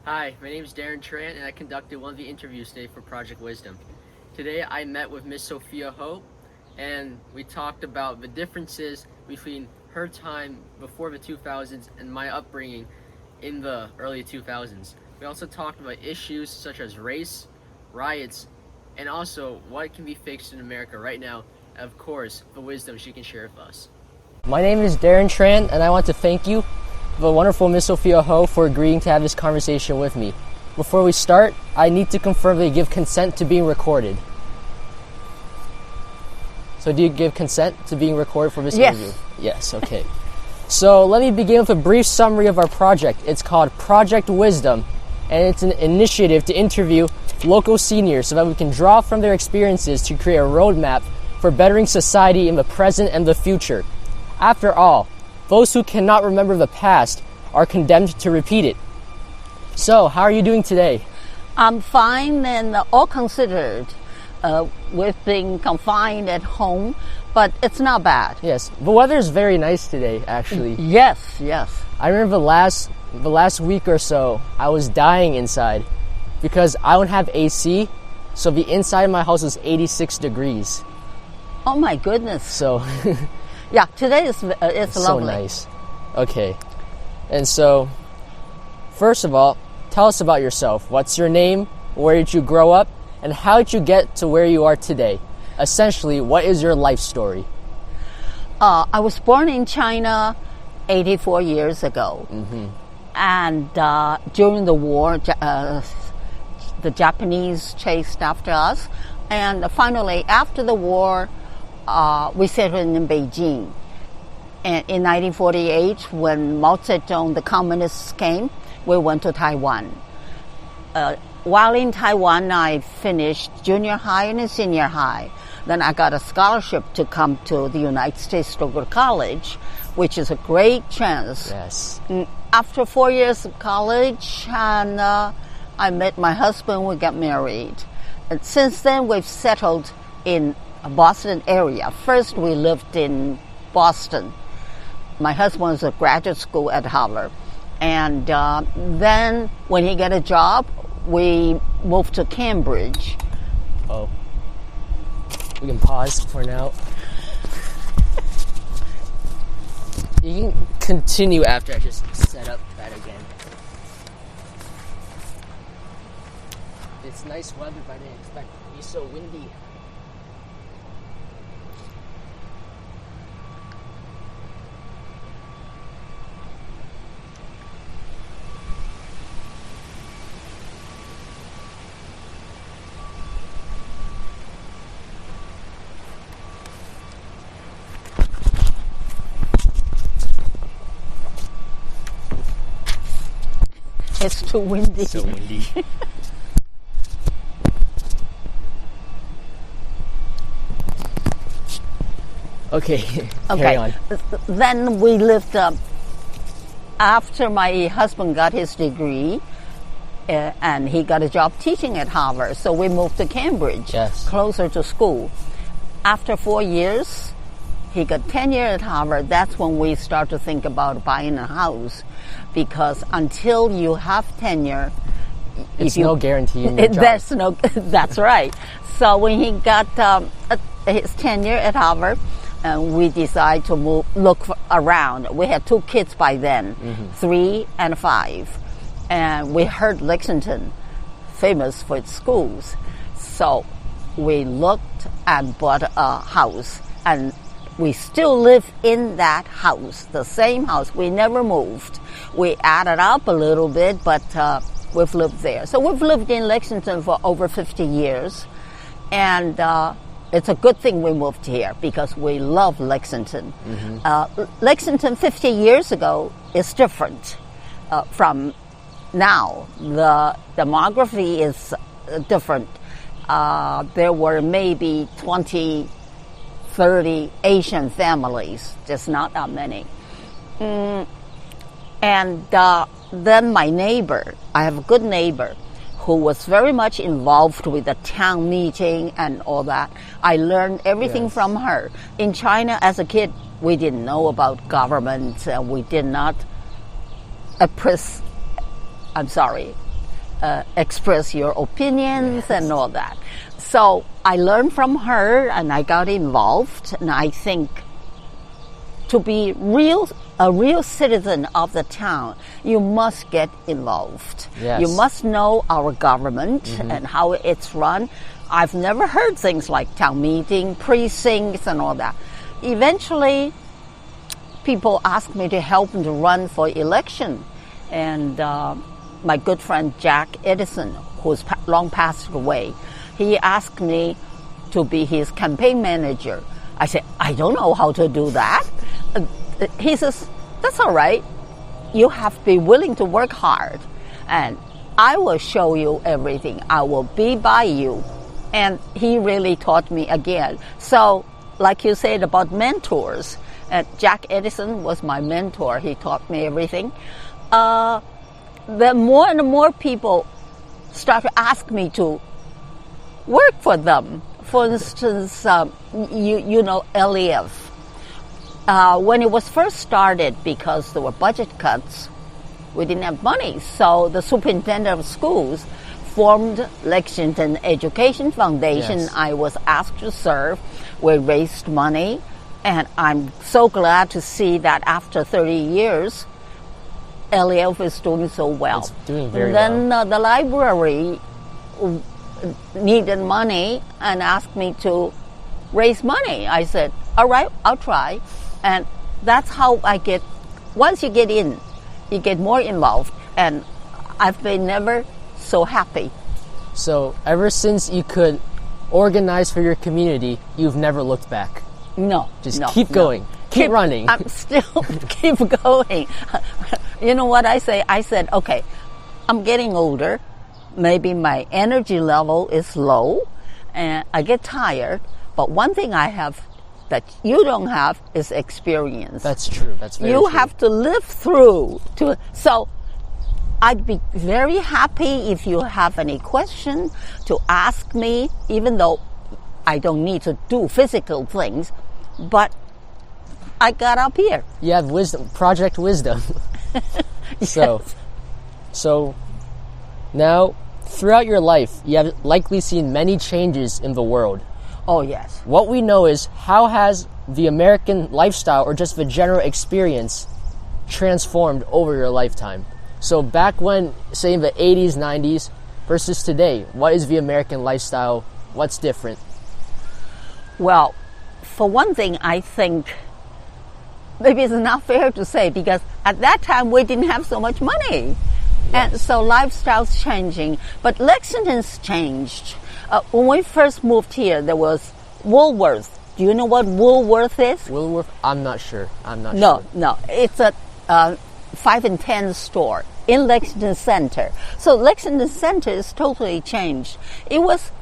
Hi, my name is Darren Tran, and I conducted one of the interviews today for Project Wisdom. Today I met with Miss Sophia Ho, and we talked about the differences between her time before the 2000s and my upbringing in the early 2000s. We also talked about issues such as race, riots, and also what can be fixed in America right now, and of course, the wisdom she can share with us. My name is Darren Tran, and I want to thank you, the wonderful Miss Sophia Ho, for agreeing to have this conversation with me. Before we start, I need to confirm that you give consent to being recorded. So do you give consent to being recorded for this interview? Yes, okay. So let me begin with a brief summary of our project. It's called Project Wisdom, and it's an initiative to interview local seniors so that we can draw from their experiences to create a roadmap for bettering society in the present and the future. After all, those who cannot remember the past are condemned to repeat it. So, how are you doing today? I'm fine, and all considered, we've been confined at home, but it's not bad. Yes, the weather is very nice today, actually. Yes. I remember the last week or so, I was dying inside because I don't have AC, so the inside of my house was 86 degrees. Oh my goodness. So... Yeah, today it's lovely. So nice. Okay. And so, first of all, tell us about yourself. What's your name? Where did you grow up? And how did you get to where you are today? Essentially, what is your life story? I was born in China 84 years ago. Mm-hmm. And during the war, the Japanese chased after us. And finally, after the war, we settled in Beijing. And in 1948, when Mao Zedong, the communists, came, we went to Taiwan. While in Taiwan, I finished junior high and senior high. Then I got a scholarship to come to the United States to go to college, which is a great chance. Yes. After 4 years of college, and I met my husband, we got married. And since then, we've settled in Boston area. First, we lived in Boston. My husband was at graduate school at Harvard. And then when he got a job, we moved to Cambridge. Oh. We can pause for now. You can continue after I just set up that again. It's nice weather, but I didn't expect it to be so windy. It's too windy. So windy. Okay, carry on. Then we lived after my husband got his degree, and he got a job teaching at Harvard. So we moved to Cambridge, closer to school. After 4 years, he got tenure at Harvard. That's when we start to think about buying a house, because until you have tenure, it's no guarantee in your job. That's right. So when he got his tenure at Harvard, we decided to look around. We had 2 kids by then, 3 and 5. And we heard Lexington, famous for its schools. So we looked and bought a house. And we still live in that house, the same house. We never moved. We added up a little bit, but we've lived there. So we've lived in Lexington for over 50 years. And it's a good thing we moved here because we love Lexington. Lexington 50 years ago is different from now. The demography is different. There were maybe 20, 30 Asian families, just not that many. And then my neighbor, I have a good neighbor who was very much involved with the town meeting and all that. I learned everything from her. In China, as a kid, we didn't know about government. We did not express your opinions and all that. So I learned from her and I got involved, and I think to be a real citizen of the town, you must get involved. Yes. You must know our government and how it's run. I've never heard things like town meeting, precincts, and all that. Eventually, people asked me to help them to run for election. And my good friend Jack Edison, who's long passed away, he asked me to be his campaign manager. I said, I don't know how to do that. He says, that's all right. You have to be willing to work hard. And I will show you everything. I will be by you. And he really taught me again. So, like you said about mentors, Jack Edison was my mentor. He taught me everything. Then more and more people start to ask me to work for them. For instance, you know LEF. When it was first started, because there were budget cuts, we didn't have money. So the superintendent of schools formed Lexington Education Foundation. Yes. I was asked to serve. We raised money. And I'm so glad to see that after 30 years, LEF is doing so well. It's doing very well. Then the library needed money and asked me to raise money. I said, all right, I'll try. And that's how once you get in, you get more involved. And I've been never so happy. So ever since you could organize for your community, you've never looked back. No. Just keep going. Keep running. I'm still keep going. You know what I say? I said, okay, I'm getting older. Maybe my energy level is low and I get tired. But one thing I have that you don't have is experience. That's true. That's very true. You have to live through. So I'd be very happy if you have any question to ask me, even though I don't need to do physical things, but I got up here. You have wisdom, Project Wisdom. Yes. So now, throughout your life, you have likely seen many changes in the world. Oh, yes. What we know is, how has the American lifestyle, or just the general experience, transformed over your lifetime? So back when, say in the 80s, 90s, versus today, what is the American lifestyle? What's different? Well, for one thing, I think maybe it's not fair to say, because at that time we didn't have so much money. Yes. And so lifestyle's changing. But Lexington's changed. When we first moved here, there was Woolworth. Do you know what Woolworth is? Woolworth? I'm not sure. No. It's a 5 and 10 store in Lexington Center. So Lexington Center is totally changed. It was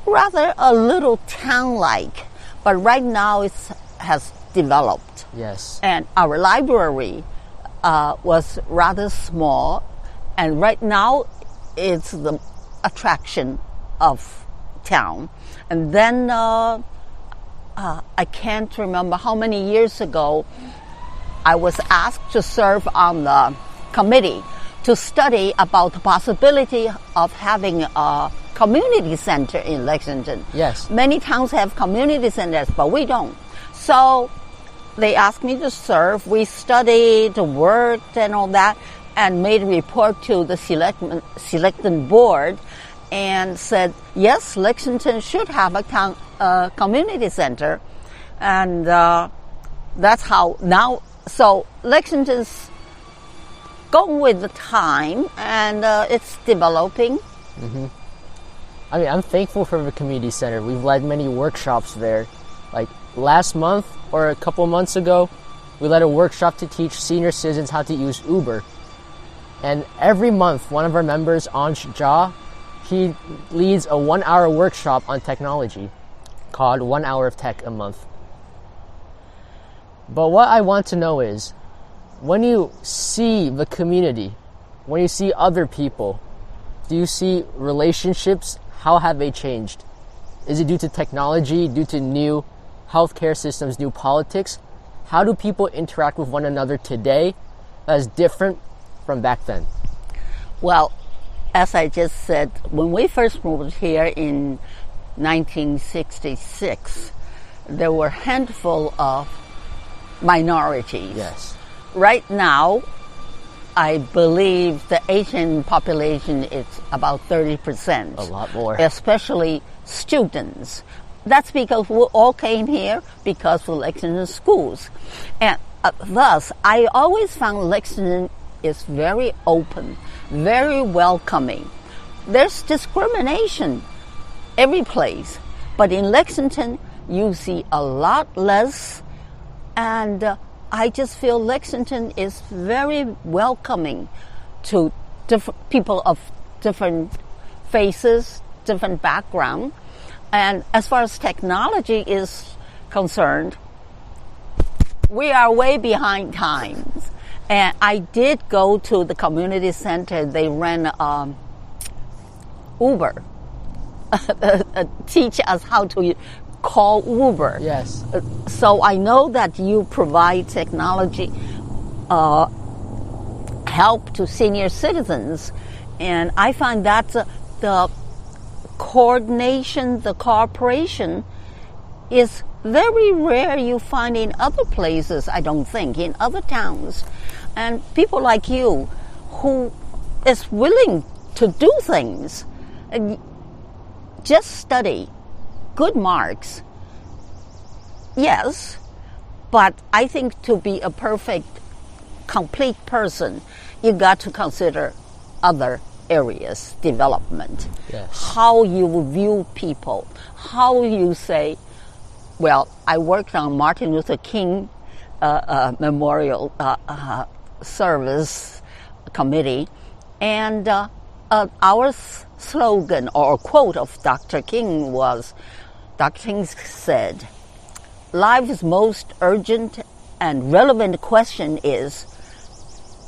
rather a little town-like, but right now it has developed. Yes. And our library was rather small, and right now it's the attraction of town. And then I can't remember how many years ago I was asked to serve on the committee to study about the possibility of having a community center in Lexington. Yes. Many towns have community centers, but we don't. So they asked me to serve. We studied, worked, and all that, and made a report to the Selectmen board, and said, yes, Lexington should have a community center. And that's how now, so Lexington's going with the time, and it's developing. Mm-hmm. I mean, I'm thankful for the community center. We've led many workshops there. Like last month or a couple months ago, we led a workshop to teach senior citizens how to use Uber. And every month, one of our members, Anj Jha, he leads a 1-hour workshop on technology called 1 Hour of Tech a Month. But what I want to know is, when you see the community, when you see other people, do you see relationships? How have they changed? Is it due to technology, due to new healthcare systems, new politics? How do people interact with one another today that is different from back then? Well, as I just said, when we first moved here in 1966, there were a handful of minorities. Yes. Right now, I believe the Asian population is about 30%. A lot more. Especially students. That's because we all came here because of Lexington schools. And thus, I always found Lexington is very open, very welcoming. There's discrimination every place, but in Lexington, you see a lot less, and I just feel Lexington is very welcoming to people of different faces, different background. And as far as technology is concerned, we are way behind times. And I did go to the community center. They ran Uber, teach us how to call Uber. Yes. So I know that you provide technology help to senior citizens, and I find that the coordination, the cooperation is very rare you find in other places, I don't think, in other towns. And people like you who is willing to do things, just study, good marks, yes, but I think to be a perfect, complete person, you got to consider other areas, development, yes. How you view people, how you say, well, I worked on Martin Luther King Memorial Service Committee, and our slogan or quote of Dr. King was, Dr. King said, life's most urgent and relevant question is,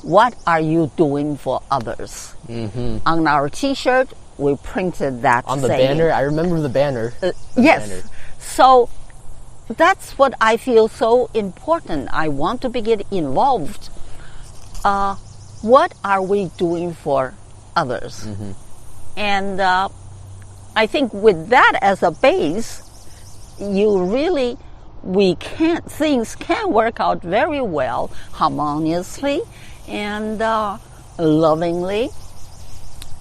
what are you doing for others? Mm-hmm. On our T-shirt, we printed that on the saying. banner. I remember the banner. Yes. Banner. So that's what I feel so important. I want to get involved. What are we doing for others? Mm-hmm. And I think with that as a base, things can work out very well, harmoniously and lovingly.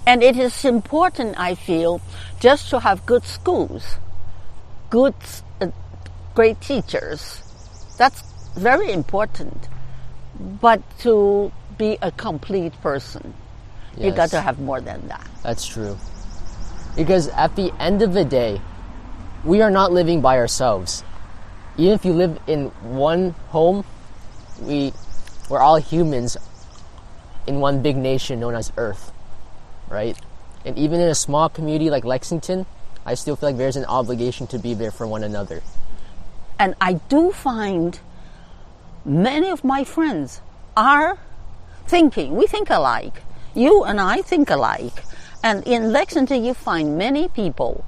And it is important, I feel, just to have good schools, great teachers. That's very important. But to be a complete person, yes, you got to have more than that. That's true. Because at the end of the day, we are not living by ourselves. Even if you live in one home, we're all humans in one big nation known as Earth, right? And even in a small community like Lexington, I still feel like there's an obligation to be there for one another. And I do find many of my friends are we think alike. You and I think alike. And in Lexington, you find many people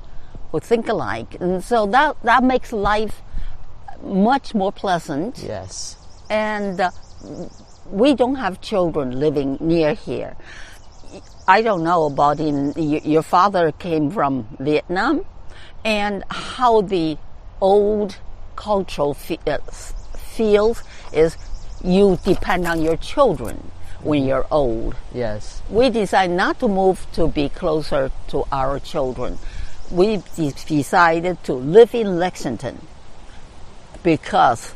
who think alike. And so that makes life much more pleasant. Yes. And we don't have children living near here. I don't know about your father came from Vietnam, and how the old cultural feels is you depend on your children when you're old. Yes. We decided not to move to be closer to our children. We decided to live in Lexington because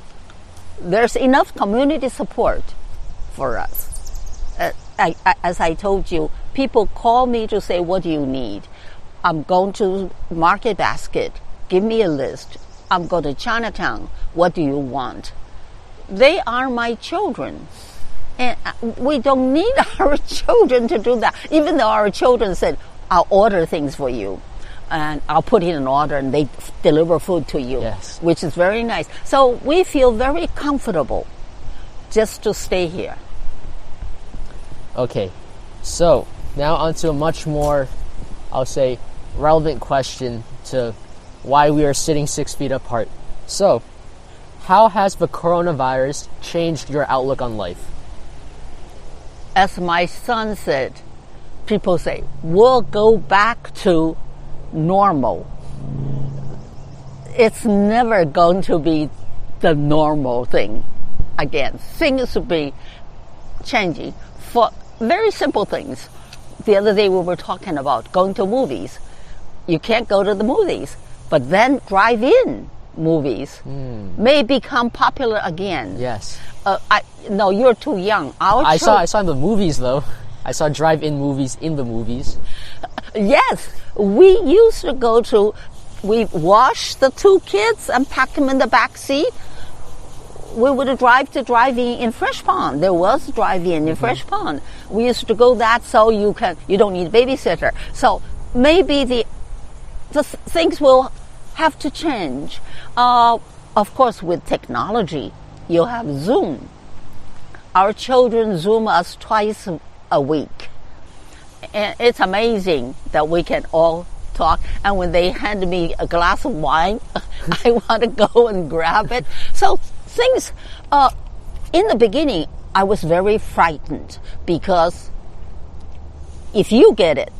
there's enough community support for us. As I told you, people call me to say, what do you need? I'm going to Market Basket. Give me a list. I'm going to Chinatown. What do you want? They are my children. And we don't need our children to do that. Even though our children said, I'll order things for you. And I'll put in an order and they deliver food to you. Yes. Which is very nice. So we feel very comfortable just to stay here. Okay. So now onto a much more, I'll say, relevant question to why we are sitting 6 feet apart. So, how has the coronavirus changed your outlook on life? As my son said, people say, we'll go back to normal. It's never going to be the normal thing again. Things will be changing for very simple things. The other day we were talking about going to movies. You can't go to the movies, but then drive-in movies may become popular again. Yes. No, you're too young. I saw the movies though. I saw drive-in movies in the movies. Yes, we used to go to. We wash the two kids and pack them in the back seat. We would drive to drive-in in Fresh Pond. There was drive-in in Fresh Pond. We used to go that so you don't need a babysitter. So maybe the things will have to change. Of course, with technology, you have Zoom. Our children Zoom us twice a week. And it's amazing that we can all talk. And when they hand me a glass of wine, I want to go and grab it. So things, in the beginning, I was very frightened because if you get it,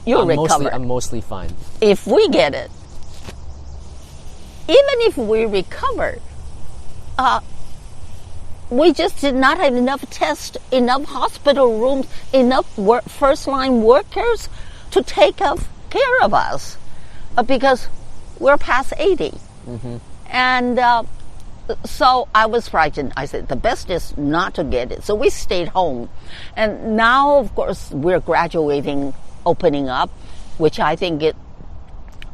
you'll recover. I'm mostly fine. If we get it, even if we recover, we just did not have enough tests, enough hospital rooms, enough first-line workers to take care of us because we're past 80. And so I was frightened. I said, the best is not to get it. So we stayed home. And now, of course, we're graduating, opening up, which I think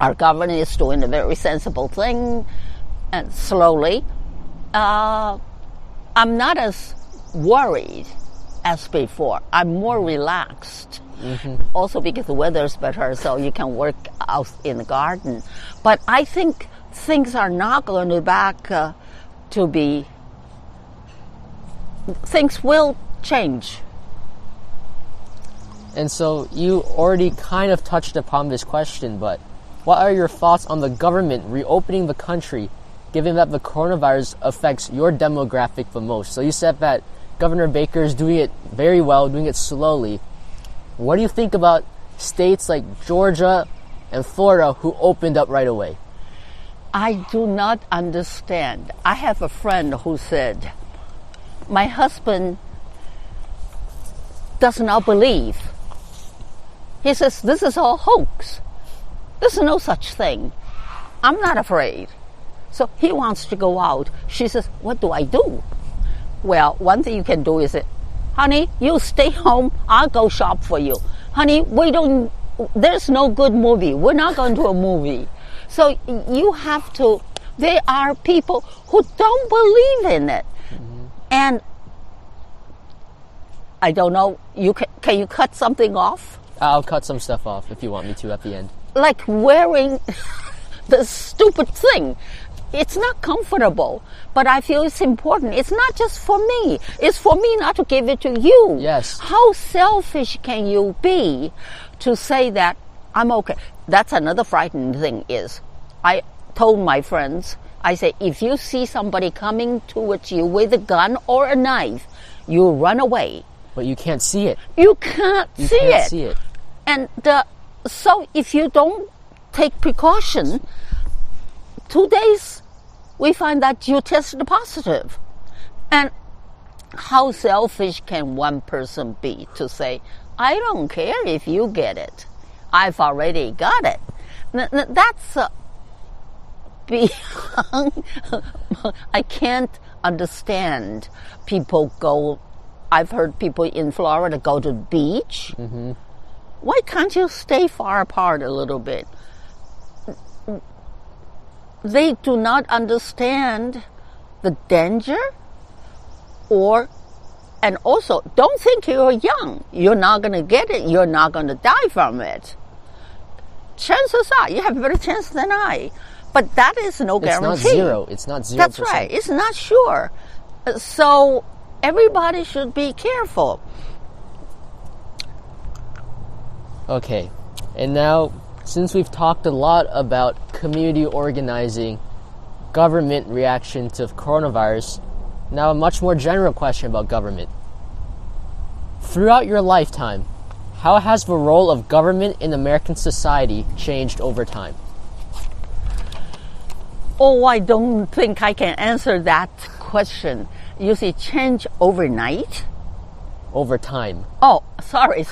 our government is doing a very sensible thing, and slowly. I'm not as worried as before. I'm more relaxed. Also because the weather's better, so you can work out in the garden. But I think things are not going to back to be. Things will change. And so you already kind of touched upon this question, but what are your thoughts on the government reopening the country, given that the coronavirus affects your demographic the most? So you said that Governor Baker is doing it very well, doing it slowly. What do you think about states like Georgia and Florida who opened up right away? I do not understand. I have a friend who said, my husband does not believe. He says, this is all hoax. There's no such thing. I'm not afraid. So he wants to go out. She says, what do I do? Well, one thing you can do is, honey, you stay home. I'll go shop for you. Honey, there's no good movie. We're not going to a movie. So you have to, there are people who don't believe in it. And I don't know, can you cut something off? I'll cut some stuff off if you want me to at the end. Like wearing the stupid thing. It's not comfortable, but I feel it's important. It's not just for me. It's for me not to give it to you. Yes. How selfish can you be to say that I'm okay? That's another frightening thing is, I told my friends, I say, if you see somebody coming towards you with a gun or a knife, you run away. But you can't see it. You can't see it. And so if you don't take precaution, 2 days, we find that you tested positive. And how selfish can one person be to say, I don't care if you get I've already got it. That's beyond. I can't understand people go. I've heard people in Florida go to the beach. Why can't you stay far apart a little bit? They do not understand the danger, and also don't think you're young. You're not going to get it. You're not going to die from it. Chances are you have a better chance than I, but that is no guarantee. It's not 0%. That's right. It's not sure. So everybody should be careful. Okay, and now, since we've talked a lot about community organizing, government reaction to coronavirus, now a much more general question about government. Throughout your lifetime, how has the role of government in American society changed over time? Oh, I don't think I can answer that question. You say change overnight? Over time. Oh, sorry.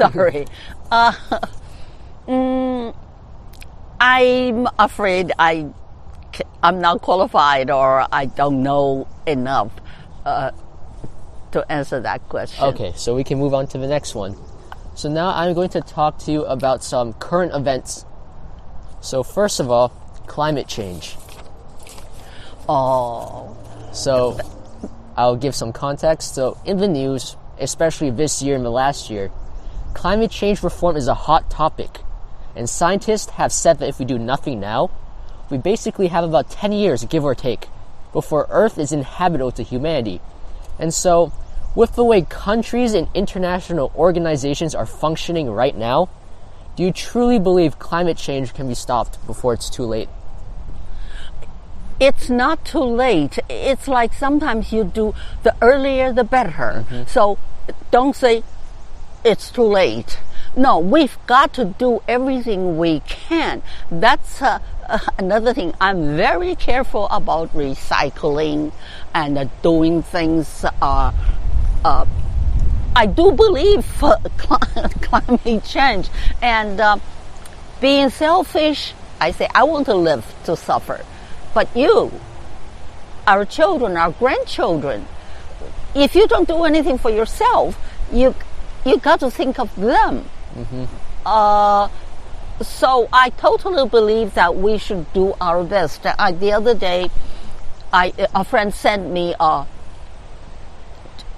I'm afraid I'm not qualified, or I don't know enough to answer that question. Okay, so we can move on to the next one. So now I'm going to talk to you about some current events. So first of all, climate change. Oh. So I'll give some context. So in the news, especially this year and the last year, climate change reform is a hot topic. And scientists have said that if we do nothing now, we basically have about 10 years, give or take, before Earth is inhabitable to humanity. And so, with the way countries and international organizations are functioning right now, do you truly believe climate change can be stopped before it's too late? It's not too late. It's like sometimes you do the earlier the better. Mm-hmm. So don't say it's too late. No, we've got to do everything we can. That's another thing. I'm very careful about recycling and doing things. I do believe climate change, and being selfish, I say I want to live to suffer. But you, our children, our grandchildren, if you don't do anything for yourself, you got to think of them. Mm-hmm. So I totally believe that we should do our best. The other day, a friend sent me a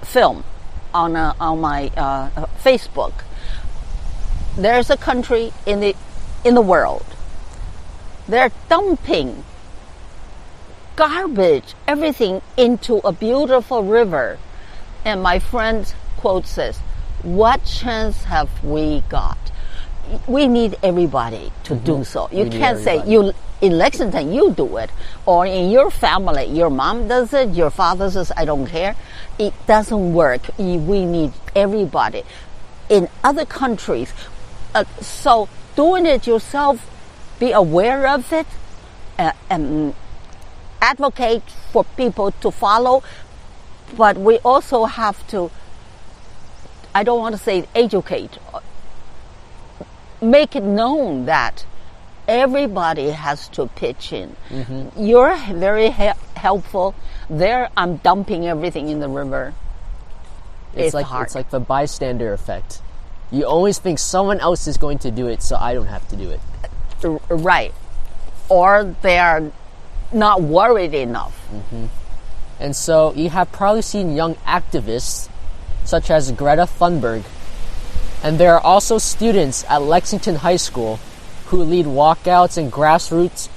film on my Facebook. There's a country in the world. They're dumping garbage, everything into a beautiful river. And my friend quote says, "What chance have we got?" We need everybody to do so. You can't say in Lexington you do it, or in your family your mom does it, your father says I don't care. It doesn't work. We need everybody. In other countries, so doing it yourself, be aware of it, and advocate for people to follow. But we also have to, I don't want to say educate, make it known that everybody has to pitch in. Mm-hmm. You're very helpful. There, I'm dumping everything in the river. It's hard. It's like the bystander effect. You always think someone else is going to do it, so I don't have to do it. Right. Or they are not worried enough. Mm-hmm. And so you have probably seen young activists such as Greta Thunberg, and there are also students at Lexington High School who lead walkouts and grassroots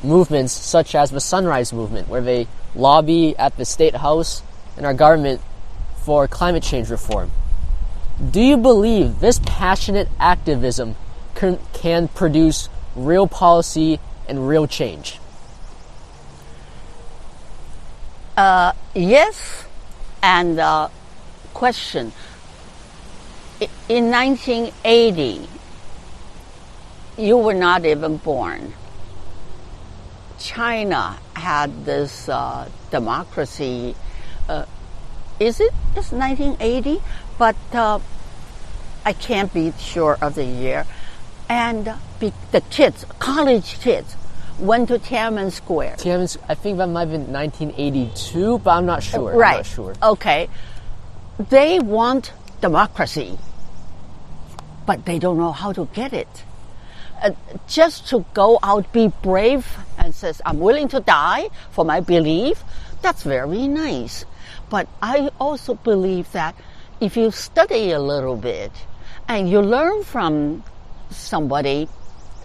movements such as the Sunrise Movement, where they lobby at the State House and our government for climate change reform. Do you believe this passionate activism can produce real policy and real change? Yes, and question. In 1980, you were not even born. China had this democracy. It's 1980, but I can't be sure of the year. And the kids, college kids, went to Tiananmen Square. I think that might have been 1982, but I'm not sure. Right. I'm not sure. Okay. They want democracy, but they don't know how to get it. Just to go out, be brave, and says, I'm willing to die for my belief, that's very nice. But I also believe that if you study a little bit and you learn from somebody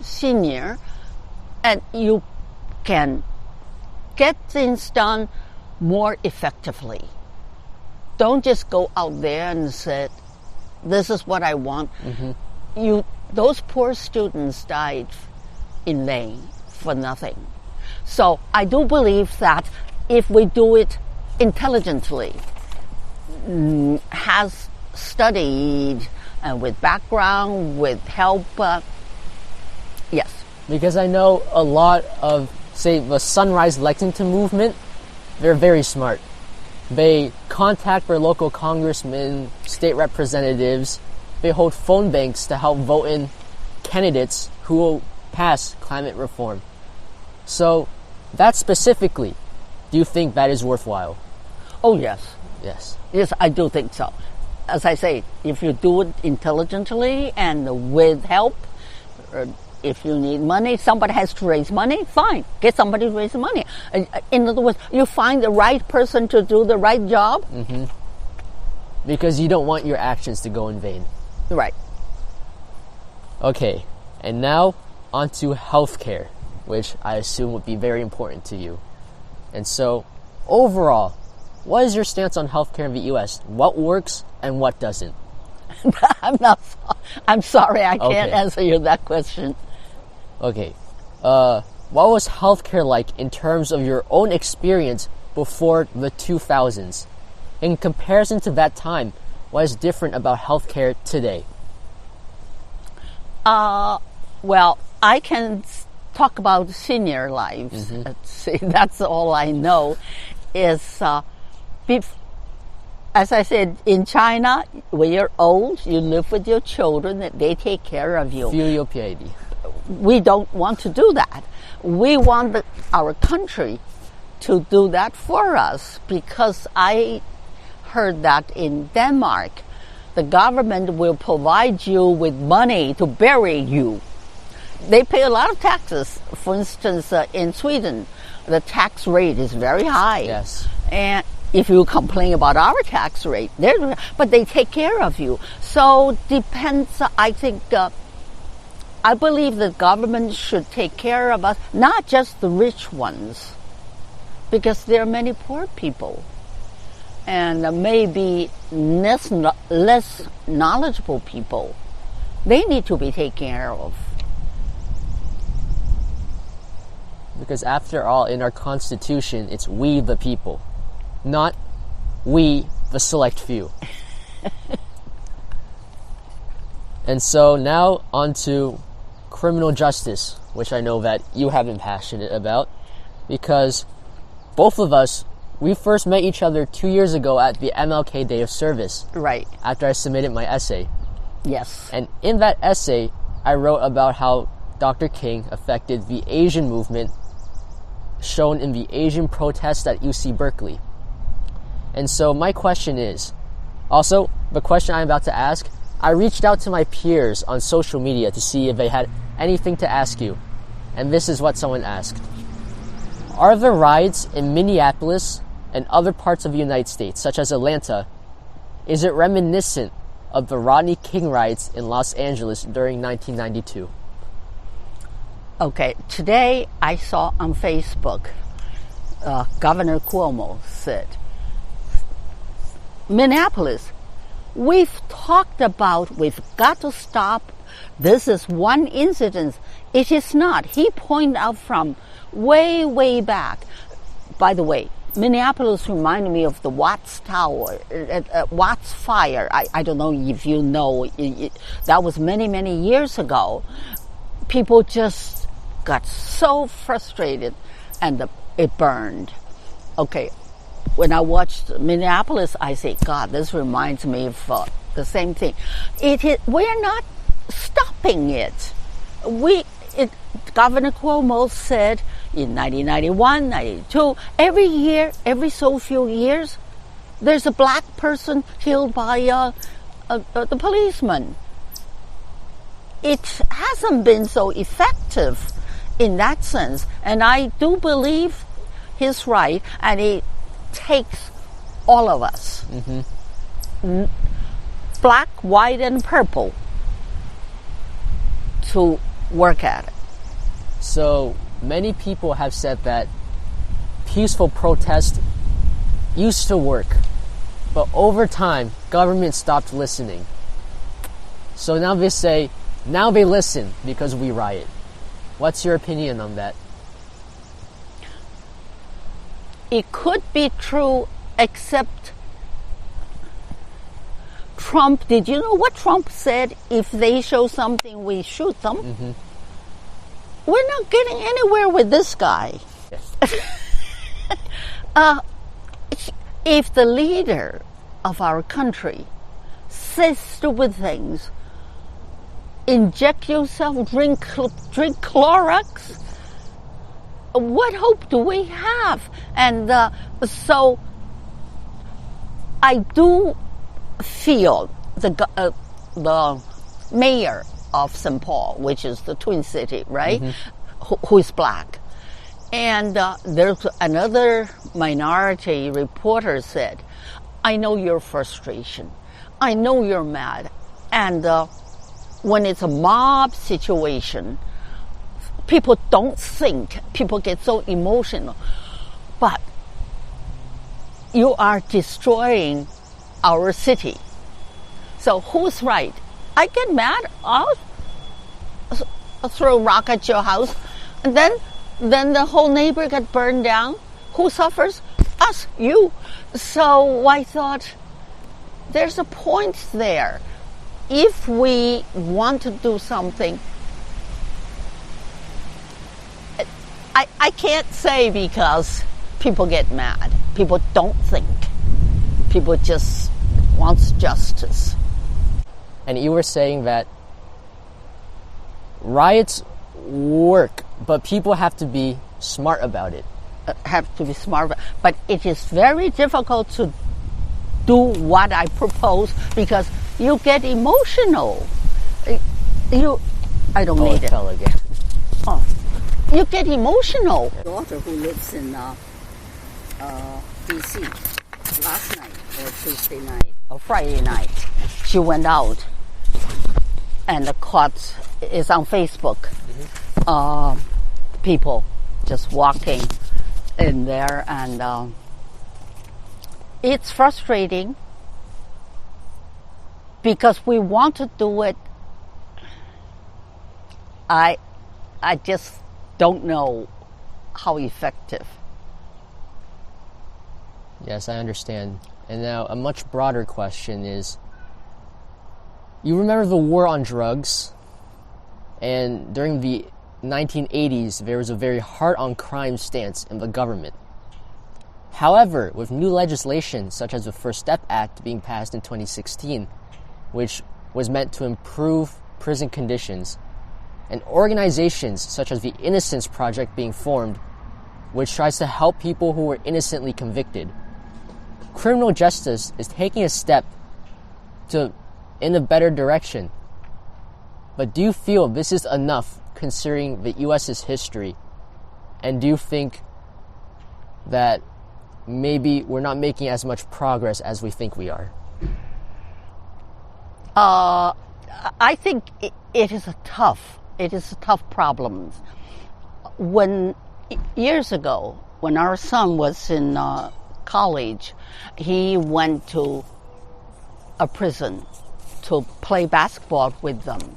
senior, and you can get things done more effectively. Don't just go out there and say, this is what I want. Mm-hmm. Those poor students died in vain for nothing. So I do believe that if we do it intelligently, has studied and with background, with help. Yes. Because I know a lot of, say, the Sunrise Lexington movement, they're very smart. They contact their local congressmen, state representatives. They hold phone banks to help vote in candidates who will pass climate reform. So, that specifically, do you think that is worthwhile? Oh, yes. Yes. Yes, I do think so. As I say, if you do it intelligently and with help, if you need money, somebody has to raise money, fine. Get somebody to raise money. In other words, you find the right person to do the right job. Mm-hmm. Because you don't want your actions to go in vain. Right. Okay, and now on to healthcare, which I assume would be very important to you. And so, overall, what is your stance on healthcare in the U.S.? What works and what doesn't? I'm sorry, I can't Okay. answer you that question. Okay, what was healthcare like in terms of your own experience before the 2000s? In comparison to that time, what is different about healthcare today? Well, I can talk about senior lives. Let's see, that's all I know. Is as I said, in China, when you're old, you live with your children, they take care of you. Filial piety. We don't want to do that. We want our country to do that for us, because I heard that in Denmark, the government will provide you with money to bury you. They pay a lot of taxes. For instance, in Sweden, the tax rate is very high. Yes. And if you complain about our tax rate, but they take care of you. So depends, I think, I believe the government should take care of us, not just the rich ones, because there are many poor people and maybe less knowledgeable people. They need to be taken care of. Because after all, in our Constitution, it's we the people, not we the select few. And so now on to criminal justice, which I know that you have been passionate about, because both of us, we first met each other 2 years ago at the MLK Day of Service. Right. After I submitted my essay. Yes. And in that essay, I wrote about how Dr. King affected the Asian movement shown in the Asian protests at UC Berkeley. And so my question is, also, the question I'm about to ask, I reached out to my peers on social media to see if they had anything to ask you. And this is what someone asked. Are the riots in Minneapolis and other parts of the United States, such as Atlanta, is it reminiscent of the Rodney King riots in Los Angeles during 1992? Okay, today I saw on Facebook, Governor Cuomo said, Minneapolis, we've talked about, we've got to stop. This is one incident. It is not. He pointed out from way, way back. By the way, Minneapolis reminded me of the Watts Tower, Watts Fire. I don't know if you know, that was many, many years ago. People just got so frustrated and it burned. Okay, when I watched Minneapolis, I say, God, this reminds me of the same thing. We're not stopping it. Governor Cuomo said in 1991, 92, every year, every so few years, there's a black person killed by the policeman. It hasn't been so effective in that sense, and I do believe he's right, and it takes all of us, black, white, and purple, to work at it. So many people have said that peaceful protest used to work, but over time, government stopped listening. So now they say, now they listen because we riot. What's your opinion on that? It could be true, except Trump, did you know what Trump said? If they show something, we shoot them. Mm-hmm. We're not getting anywhere with this guy. If the leader of our country says stupid things, inject yourself, drink Clorox, what hope do we have? And so I do feel the mayor of St. Paul, which is the Twin City, right, who is black. And there's another minority reporter said, I know your frustration. I know you're mad. And when it's a mob situation, people don't think. People get so emotional. But you are destroying our city. So who's right? I get mad. I'll throw a rock at your house. And then the whole neighbor got burned down. Who suffers? Us, you. So I thought there's a point there. If we want to do something, I can't say because people get mad. People don't think. People just want justice. And you were saying that riots work, but people have to be smart about it. Have to be smart. But it is very difficult to do what I propose because you get emotional. I don't need it. Fell again. Oh, you get emotional. Daughter who lives in D.C. last night or Tuesday night or Friday night, she went out and the caught is on Facebook. People just walking in there, and it's frustrating because we want to do it. I just don't know how effective. Yes, I understand. And now a much broader question is, you remember the war on drugs? And during the 1980s, there was a very hard-on-crime stance in the government. However, with new legislation, such as the First Step Act being passed in 2016, which was meant to improve prison conditions, and organizations such as the Innocence Project being formed, which tries to help people who were innocently convicted, criminal justice is taking a step in a better direction. But do you feel this is enough considering the U.S.'s history? And do you think that maybe we're not making as much progress as we think we are? I think it is a tough problem. Years ago, when our son was in college, he went to a prison to play basketball with them.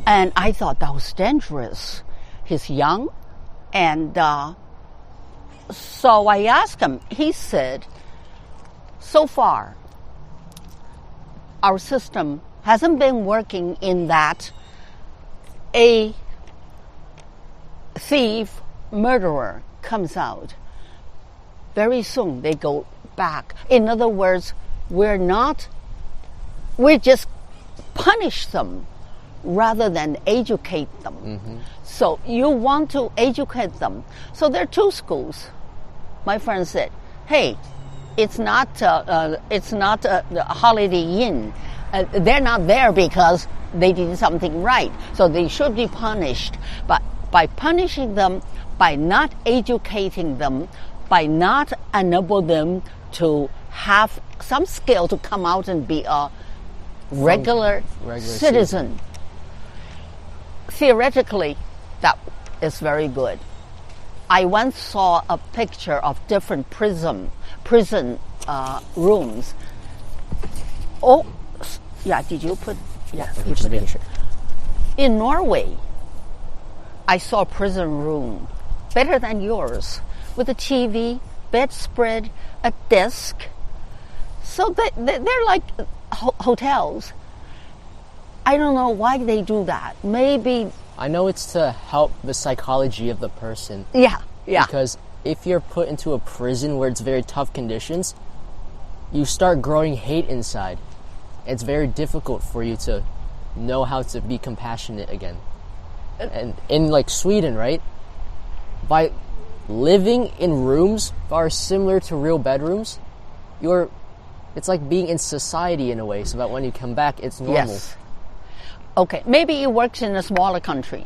And I thought that was dangerous. He's young. And so I asked him. He said, so far, our system hasn't been working in that a thief, murderer comes out. Very soon they go back. In other words, we just punish them rather than educate them. Mm-hmm. So you want to educate them. So there are two schools. My friend said, hey, it's not the Holiday Inn. They're not there because they did something right. So they should be punished. But by punishing them, by not educating them, by not enable them to have some skill to come out and be a regular citizen. Theoretically, that is very good. I once saw a picture of different prison rooms. Oh, yeah, did you put? Yeah, you put it. Sure. In Norway, I saw a prison room, better than yours, with a TV, bedspread, a desk. So they're like hotels. I don't know why they do that. Maybe. I know it's to help the psychology of the person. Yeah. Because if you're put into a prison where it's very tough conditions, you start growing hate inside. It's very difficult for you to know how to be compassionate again. And in like Sweden, right? By living in rooms that are similar to real bedrooms, it's like being in society in a way, so that when you come back, it's normal. Yes. Okay, maybe it works in a smaller country,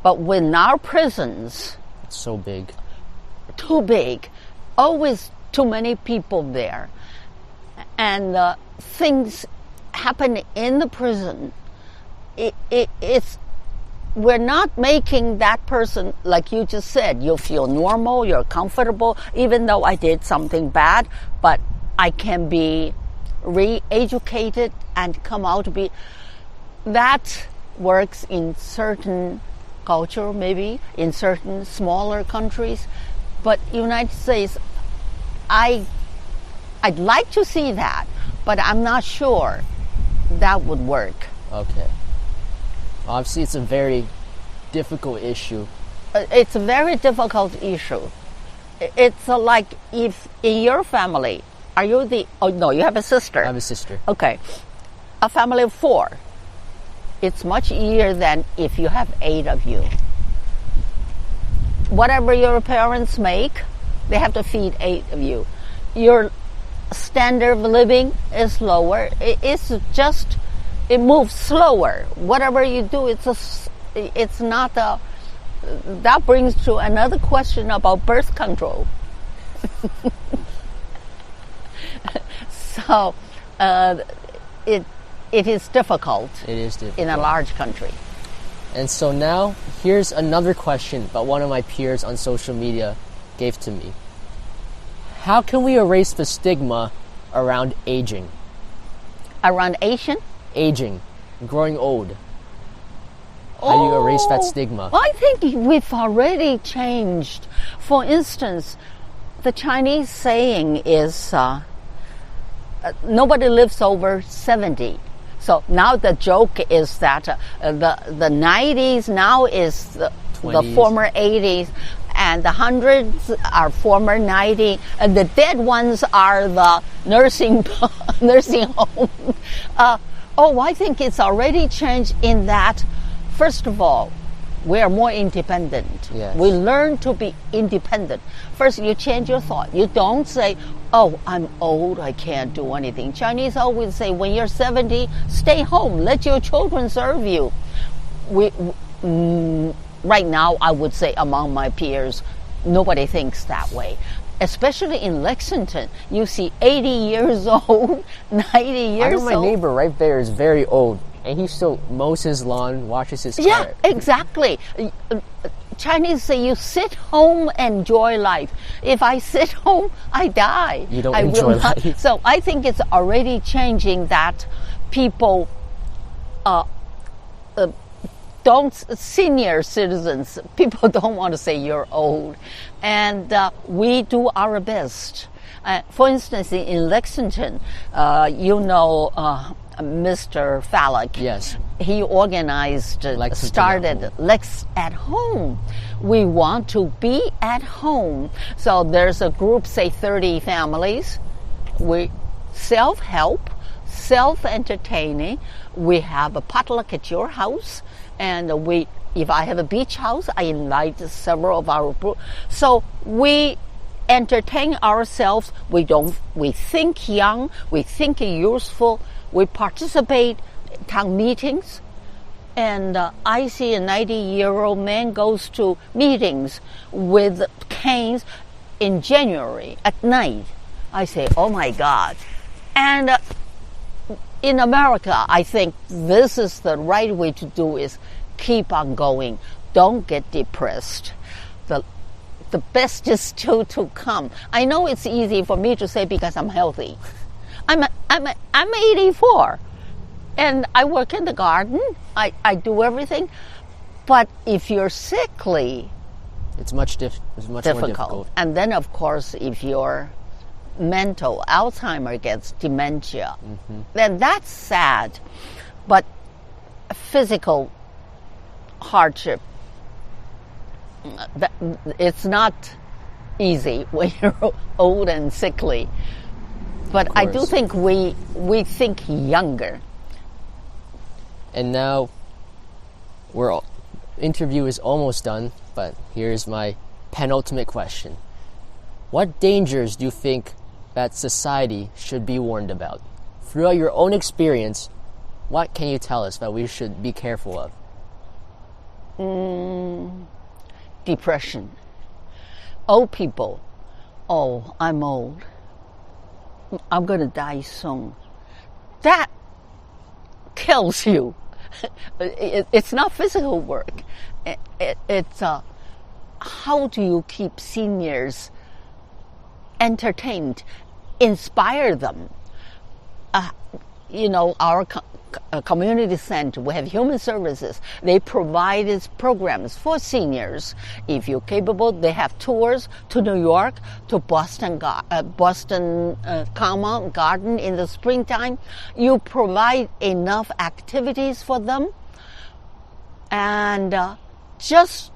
but when our prisons, It's so big. too big, always too many people there, and things happen in the prison. It's we're not making that person, like you just said, you feel normal, you're comfortable, even though I did something bad, but I can be re-educated and come out to be. That works in certain culture, maybe, in certain smaller countries, but United States, I'd like to see that, but I'm not sure that would work. Okay. Obviously, it's a very difficult issue. It's a very difficult issue. It's like if in your family, are you oh no, you have a sister. I have a sister. Okay. A family of 4. It's much easier than if you have 8 of you. Whatever your parents make, they have to feed 8 of you. Your standard of living is lower. It moves slower. Whatever you do, it's not a. That brings to another question about birth control. So, it is difficult. It is difficult. In a large country. And so now, here's another question that one of my peers on social media gave to me. How can we erase the stigma around aging? Around Asian? Aging, growing old. How do you erase that stigma? I think we've already changed. For instance, the Chinese saying is nobody lives over 70. So now the joke is that the 90s now is the former 80s, and the 100s are former 90, and the dead ones are the nursing home. I think it's already changed in that, first of all, we are more independent. Yes. We learn to be independent. First, you change your thought. You don't say, oh, I'm old, I can't do anything. Chinese always say, when you're 70, stay home, let your children serve you. Right now, I would say among my peers, nobody thinks that way. Especially in Lexington, you see 80 years old, 90 years old. I know my neighbor right there is very old, and he still mows his lawn, washes his car. Yeah, exactly. Chinese say you sit home, enjoy life. If I sit home, I die. You don't enjoy life. So I think it's already changing that people senior citizens, people don't want to say you're old. And we do our best. For instance, in Lexington, Mr. Fallick. Yes. He organized, started Lex at Home. We want to be at home. So there's a group, say 30 families. We self-help, self-entertaining. We have a potluck at your house. And if I have a beach house, I invite several of our group. So we entertain ourselves. We think young. We think useful. We participate in town meetings. And I see a 90-year-old man goes to meetings with canes in January at night. I say, oh my God. And in America, I think this is the right way to do is keep on going. Don't get depressed. The best is still to come. I know it's easy for me to say because I'm healthy. I'm 84, and I work in the garden. I do everything. But if you're sickly, it's much more difficult. And then, of course, if you're mental. Alzheimer gets dementia. Then that's sad. But physical hardship, it's not easy when you're old and sickly. But I do think we think younger. And now, interview is almost done, but here's my penultimate question. What dangers do you think that society should be warned about? Throughout your own experience, what can you tell us that we should be careful of? Depression. Old people. Oh, I'm old. I'm going to die soon. That kills you. It's not physical work. It's how do you keep seniors entertained, inspire them? Our community center, we have human services. They provide these programs for seniors. If you're capable, they have tours to New York, to Boston Common Garden in the springtime. You provide enough activities for them, and just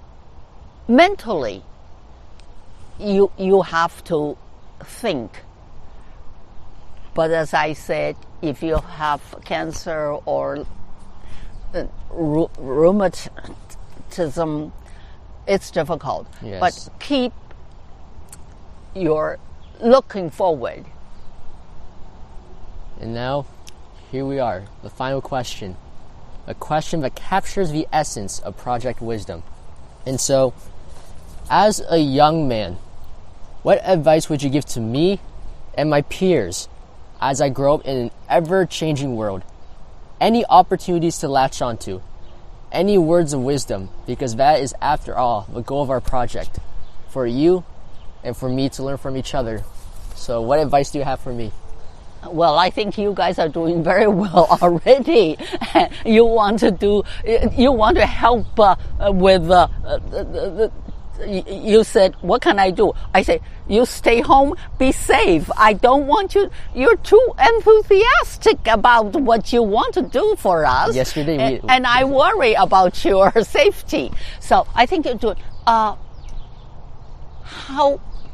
mentally, you have to think. But as I said, if you have cancer or rheumatism, it's difficult. Yes. But keep your looking forward. And now, here we are, the final question. A question that captures the essence of Project Wisdom. And so, as a young man, what advice would you give to me and my peers as I grow up in an ever-changing world? Any opportunities to latch onto? Any words of wisdom? Because that is, after all, the goal of our project. For you and for me to learn from each other. So what advice do you have for me? Well, I think you guys are doing very well already. You want to help with you said, what can I do? I said, you stay home, be safe. I don't want you, you're too enthusiastic about what you want to do for us. Yesterday, and I worry about your safety. So I think you do it.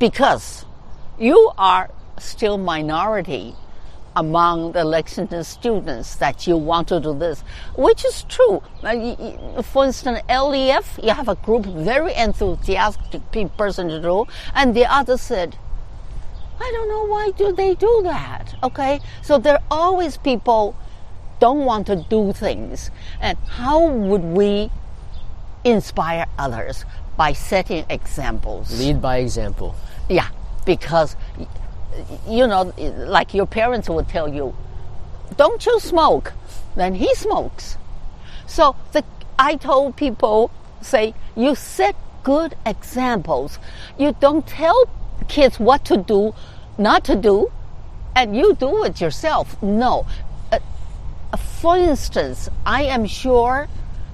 Because you are still minority among the Lexington students that you want to do this, which is true. For instance, LEF, you have a group, very enthusiastic person to do, and the other said, I don't know why do they do that, okay? So there are always people don't want to do things. And how would we inspire others? By setting examples. Lead by example. Yeah, because like your parents would tell you, don't you smoke? Then he smokes. So I told people, say, you set good examples. You don't tell kids what to do, not to do, and you do it yourself. No. For instance, I am sure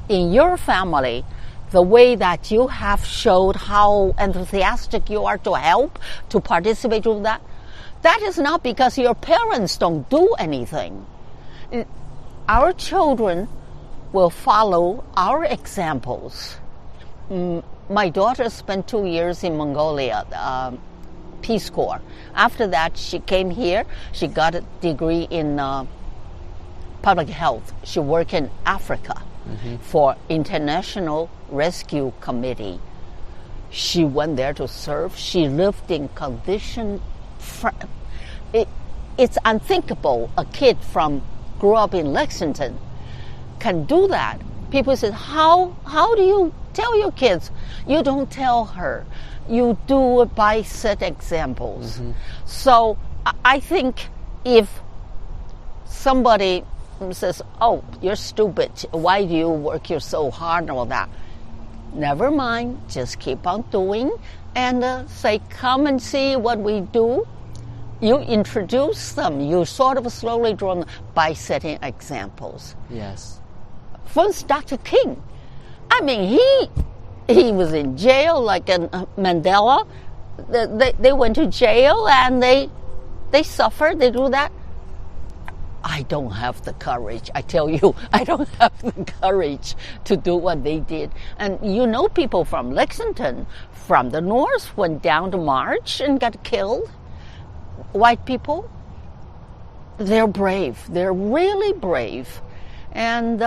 in your family, the way that you have showed how enthusiastic you are to help, to participate with that, that is not because your parents don't do anything. Our children will follow our examples. My daughter spent 2 years in Mongolia, Peace Corps. After that, she came here. She got a degree in public health. She worked in Africa for International Rescue Committee. She went there to serve. She lived in conditions. It's unthinkable a kid grew up in Lexington can do that. People say, how do you tell your kids? You don't tell her. You do it by set examples. So I think if somebody says, oh, you're stupid, why do you work here so hard and all that? Never mind, just keep on doing and say, come and see what we do. You introduce them. You sort of slowly draw them by setting examples. Yes. For instance, Dr. King. I mean, he was in jail like in Mandela. They went to jail and they They suffer, they do that. I don't have the courage. I tell you, I don't have the courage to do what they did. And you know, people from Lexington, from the north, went down to march and got killed. White people, they're brave. They're really brave. And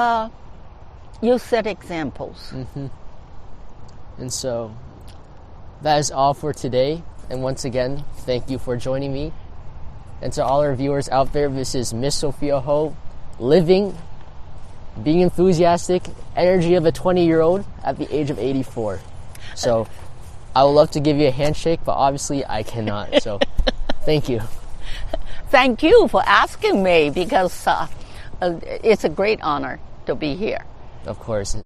you set examples. Mm-hmm. And so that is all for today. And once again, thank you for joining me. And to all our viewers out there, this is Miss Sophia Ho, living, being enthusiastic, energy of a 20-year-old at the age of 84. So I would love to give you a handshake, but obviously I cannot. So thank you. Thank you for asking me, because it's a great honor to be here. Of course.